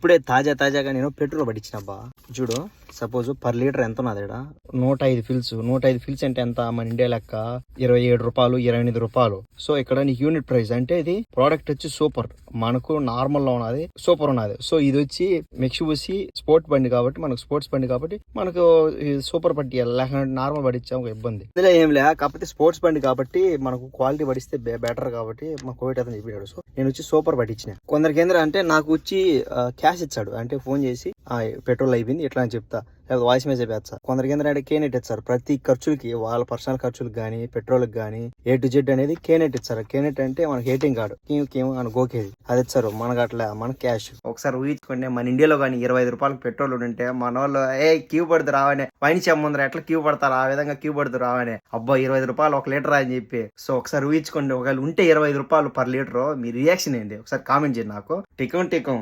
ఇప్పుడే తాజాగా నేను పెట్రోల్ పట్టించినబ్బా. చూడు, సపోజ్ పర్ లీటర్ ఎంత ఉన్నది ఇక్కడ, 105 ఫిల్స్. 105 ఫిల్స్ అంటే ఎంత మన ఇండియా లెక్క 27 రూపాయలు, 28 రూపాయలు. సో ఇక్కడ నీకు యూనిట్ ప్రైస్ అంటే ఇది ప్రోడక్ట్ వచ్చి సూపర్, మనకు నార్మల్ లో ఉన్నది సూపర్ ఉన్నది. సో ఇది వచ్చి మెక్సిబుసి స్పోర్ట్ బండి కాబట్టి, మనకు స్పోర్ట్స్ బండి కాబట్టి మనకు సూపర్ పట్టియాలి, లేకపోతే నార్మల్ పట్టించాం ఒక ఇబ్బంది. ఇందులో ఏం లే, కాకపోతే స్పోర్ట్స్ బండి కాబట్టి మనకు క్వాలిటీ పడిస్తే బెటర్ కాబట్టి మా కోవిడ్ అతను చెప్పాడు. సో నేను వచ్చి సూపర్ పట్టించిన. కొందరికి ఏంద్రా అంటే నాకు వచ్చి క్యాష్ ఇచ్చాడు, అంటే ఫోన్ చేసి పెట్రోల్ అయిపోయింది ఇట్లా అని చెప్తా, లేదా వాయిస్ మెసేజ్ వేస్తా. కొందరికి ఏంటంటే కేనెట్ ఇచ్చారు, ప్రతి ఖర్చులకి వాళ్ళ పర్సనల్ ఖర్చులకు కానీ పెట్రోల్కి కానీ A to Z అనేది కేనెట్ ఇచ్చారు. కేనెట్ అంటే మనకి ఏటీఎం కార్డు కేమ్ అని గోకేది అది ఇచ్చారు. మనకు అట్లా మన క్యాష్. ఒకసారి ఊహించుకోండి, మన ఇండియాలో కానీ 25 రూపాయలకు పెట్రోల్ ఉంటే మన వాళ్ళు క్యూ పడుతు రావనే, వైన్ ముందర ఎట్లా క్యూ పడతారు ఆ విధంగా క్యూ పడుతు రావనే, అబ్బా 25 రూపాయలు 1 లీటర్ అని చెప్పి. సో ఒకసారి ఊహించుకోండి, ఒకవేళ ఉంటే 25 రూపాయలు పర్ లీటర్, మీ రియాక్షన్ ఏంటి ఒకసారి కామెంట్ చేయండి నాకు. టికం